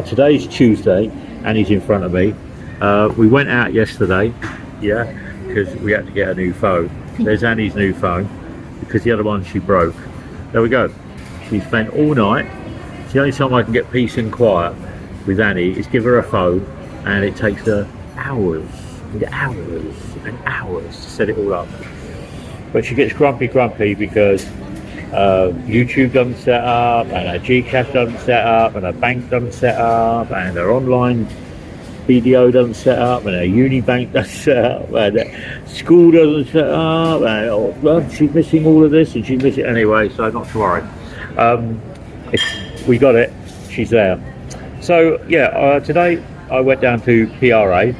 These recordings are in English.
today's Tuesday, and he's in front of me. We went out yesterday, yeah, because we had to get a new phone. There's Annie's new phone, because the other one she broke. There we go. She spent all night. It's the only time I can get peace and quiet with Annie is give her a phone, and it takes her hours and hours and hours to set it all up. But she gets grumpy because YouTube doesn't set up, and her Gcash doesn't set up, and her bank doesn't set up, and her online BDO doesn't set up, and her Unibank doesn't set up, and her school doesn't set up, and well, she's missing all of this, and she's missing anyway. So not to worry. We got it. She's there. So yeah, today I went down to PRA.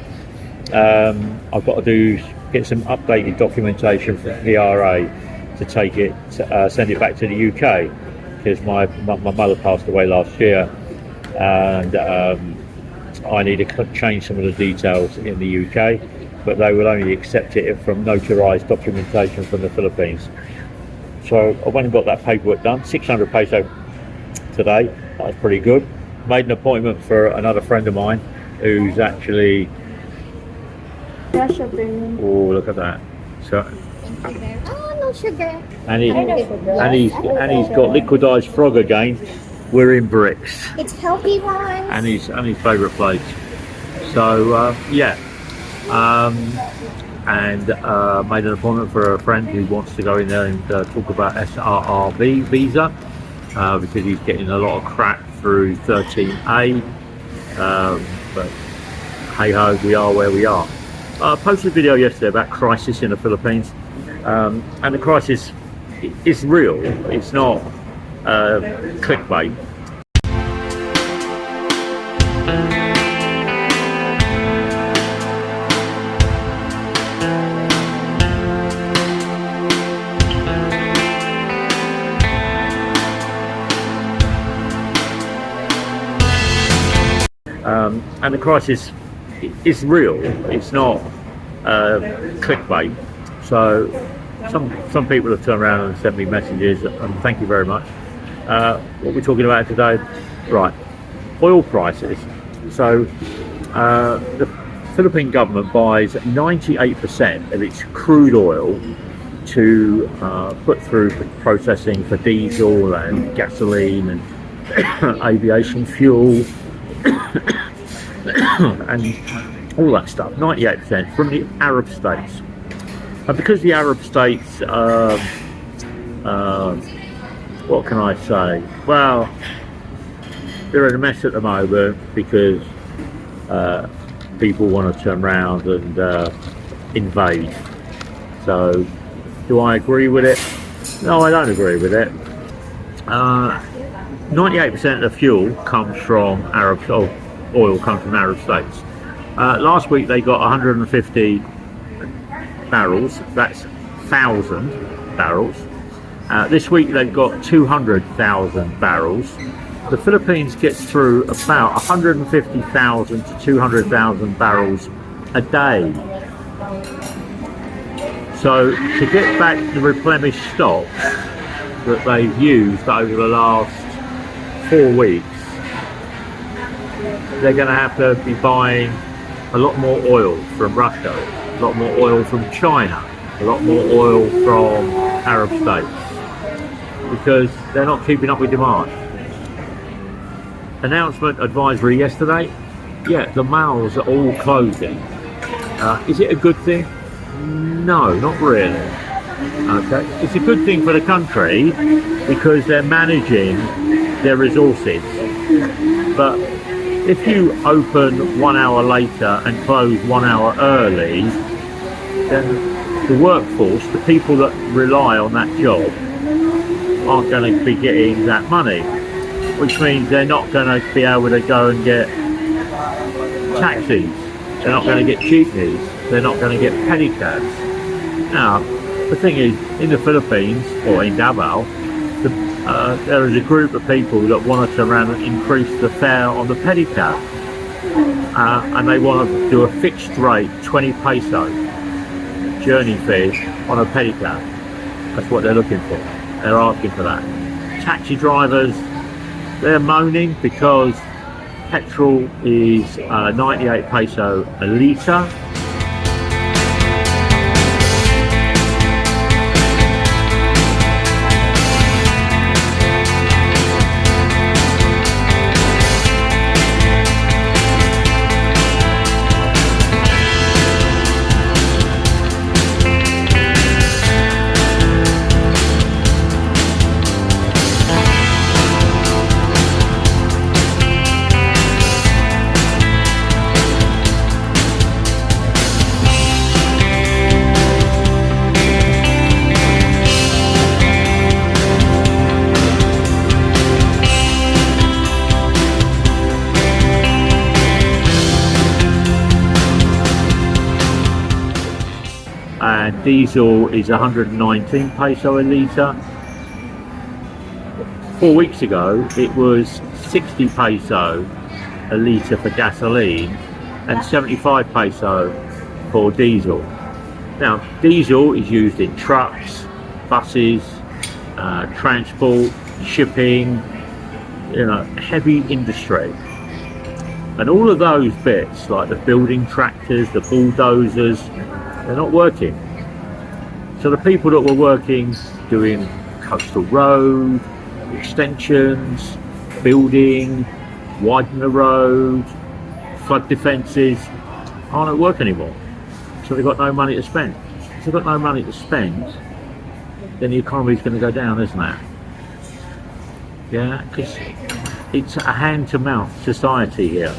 I've got to get some updated documentation from PRA to take it, send it back to the UK, because my mother passed away last year, and I need to change some of the details in the UK, but they will only accept it from notarized documentation from the Philippines. So I went and got that paperwork done, 600 peso today. That was pretty good. Made an appointment for another friend of mine who's actually... Oh, look at that. So, oh, no sugar. And he's got liquidized frog again. We're in bricks. It's healthy ones. And his favourite place. So yeah, and made an appointment for a friend who wants to go in there and talk about SRRB visa, because he's getting a lot of crap through 13A. But hey ho, we are where we are. I posted a video yesterday about crisis in the Philippines, and the crisis is real. It's not clickbait. And the crisis is real. It's not clickbait. So some people have turned around and sent me messages, and thank you very much. What we're talking about today, right? Oil prices. So the Philippine government buys 98% of its crude oil to put through processing for diesel and gasoline and aviation fuel and all that stuff. 98% from the Arab states. And because the Arab states, what can I say? Well, they're in a mess at the moment because people want to turn around and invade. So, do I agree with it? No, I don't agree with it. 98% of the fuel comes from oil comes from Arab states. Last week they got 150 barrels. That's 1,000 barrels. This week they've got 200,000 barrels. The Philippines gets through about 150,000 to 200,000 barrels a day. So to get back the replenished stocks that they've used over the last 4 weeks, they're going to have to be buying a lot more oil from Russia, a lot more oil from China, a lot more oil from Arab states, because they're not keeping up with demand. Announcement advisory yesterday, yeah, the malls are all closing. Is it a good thing? No, not really. Okay, it's a good thing for the country because they're managing their resources. But if you open 1 hour later and close 1 hour early, then the workforce, the people that rely on that job, aren't going to be getting that money, which means they're not going to be able to go and get taxis, they're not going to get jeepneys, they're not going to get pedicabs. Now, the thing is, in the Philippines, or in Davao, there is a group of people that want to turn around and increase the fare on the pedicab, and they want to do a fixed rate 20 peso journey fee on a pedicab. That's what they're looking for. They're asking for that. Taxi drivers, they're moaning because petrol is 98 peso a litre. And diesel is 119 peso a litre. 4 weeks ago it was 60 peso a litre for gasoline and 75 peso for diesel. Now diesel is used in trucks, buses, transport, shipping, heavy industry. And all of those bits, like the building tractors, the bulldozers, they're not working. So the people that were working doing coastal road, extensions, building, widen the road, flood defences, aren't at work anymore. So they've got no money to spend. If they've got no money to spend, then the economy's going to go down, isn't it? Yeah, because it's a hand-to-mouth society here.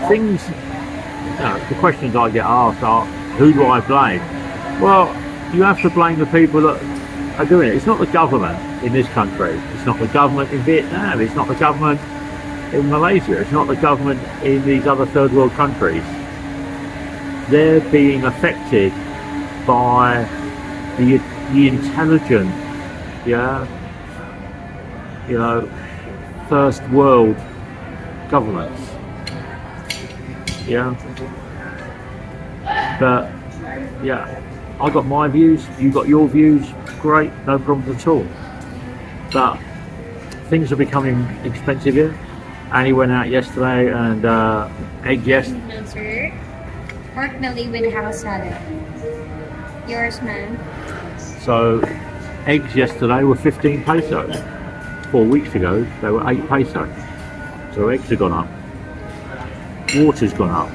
Things, the questions I get asked are, who do I blame? Well, you have to blame the people that are doing it. It's not the government in this country. It's not the government in Vietnam. It's not the government in Malaysia. It's not the government in these other third world countries. They're being affected by the intelligent, first world governments. But I got my views, you got your views, great, no problems at all. But things are becoming expensive here. Annie went out yesterday and eggs No, sir. Pork belly with house salad. Yours, ma'am. So eggs yesterday were 15 peso. 4 weeks ago they were 8 peso. So eggs have gone up. Water's gone up.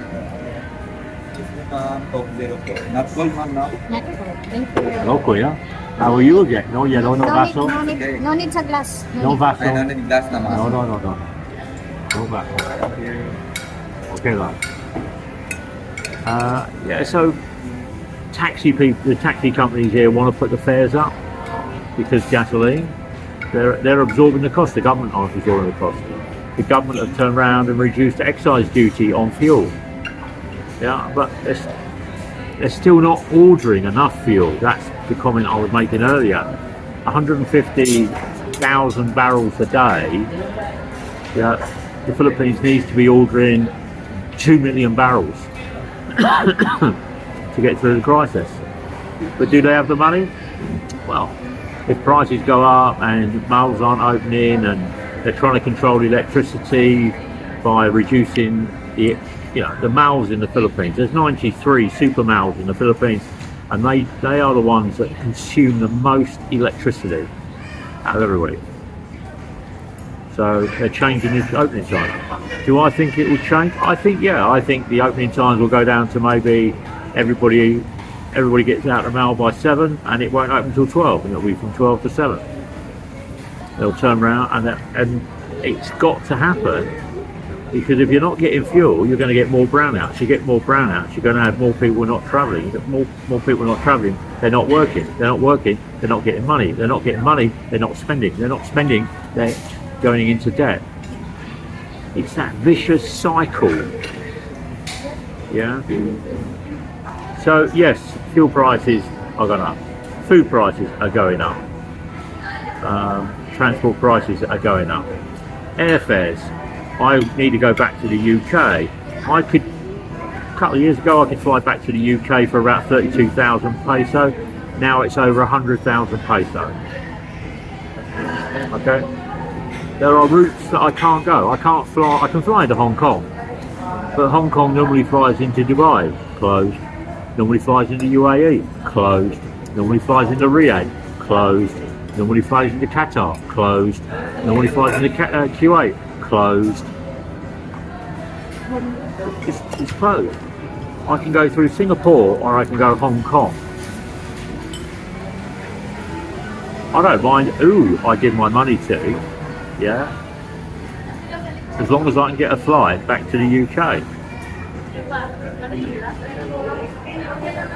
Not cold, thank you. Local, yeah? How are you again? No yellow, no vaso? No need sa glass. No vaso? Ay, no, glass naman. No. No vaso. Okay, lad. So the taxi companies here want to put the fares up because gasoline, they're absorbing the cost. The government aren't absorbing the cost. The government have turned around and reduced excise duty on fuel. Yeah, but they're still not ordering enough fuel. That's the comment I was making earlier. 150,000 barrels a day. Yeah, the Philippines needs to be ordering 2 million barrels to get through the crisis. But do they have the money? Well, if prices go up and malls aren't opening and they're trying to control electricity by reducing the malls in the Philippines. There's 93 super malls in the Philippines, and they are the ones that consume the most electricity out of everybody. So they're changing the opening time. Do I think it will change? I think the opening times will go down to maybe everybody gets out of the mall by 7 and it won't open until 12, and it'll be from 12 to 7. They'll turn around and it's got to happen, because if you're not getting fuel, you're going to get more brownouts. You get more brownouts, you're going to have more people not travelling. You get more people not travelling, they're not working. They're not working, they're not getting money. They're not getting money, they're not spending. They're not spending, they're going into debt. It's that vicious cycle Yeah. So yes, fuel prices are going up. Food prices are going up. Transport prices are going up. Airfares. I need to go back to the UK. A couple of years ago, I could fly back to the UK for about 32,000 peso. Now it's over 100,000 peso. Okay. There are routes that I can't go. I can't fly. I can fly into Hong Kong, but Hong Kong normally flies into Dubai, closed. Normally flies into UAE, closed. Normally flies into Riyadh, closed. Normally flies into Qatar, closed. Normally flies into Kuwait, closed. It's closed. I can go through Singapore or I can go Hong Kong. I don't mind who I give my money to, yeah, as long as I can get a flight back to the UK.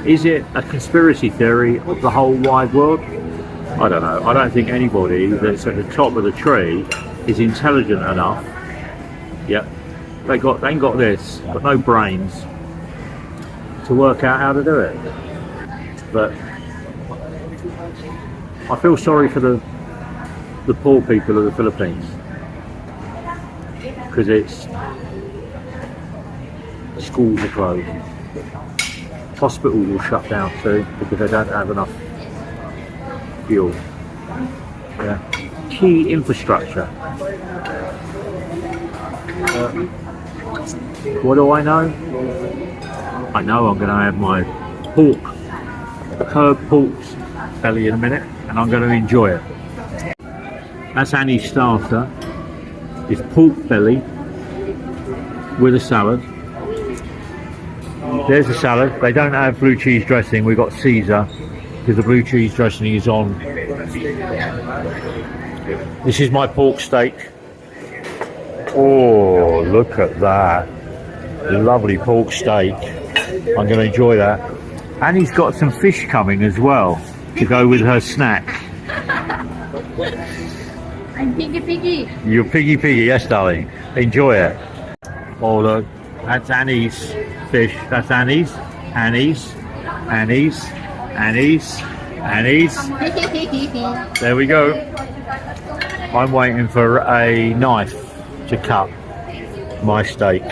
Is it a conspiracy theory of the whole wide world? I don't know. I don't think anybody that's at the top of the tree is intelligent enough. Yep. They ain't got this, but no brains to work out how to do it. But I feel sorry for the poor people of the Philippines, because schools are closed, hospitals will shut down too because they don't have enough fuel. Yeah. Key infrastructure. What do I know? I know I'm going to have my herb pork belly in a minute, and I'm going to enjoy it. That's Annie's starter. It's pork belly with a salad. There's the salad. They don't have blue cheese dressing. We've got Caesar because the blue cheese dressing is on. This is my pork steak. Oh, look at that. Lovely pork steak. I'm going to enjoy that. Annie's got some fish coming as well to go with her snack. I'm piggy. You're piggy, yes darling. Enjoy it. Oh look, that's Annie's fish. That's Annie's. There we go. I'm waiting for a knife to cut my steak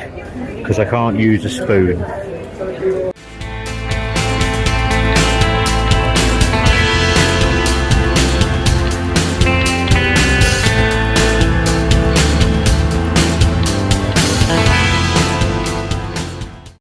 because I can't use a spoon.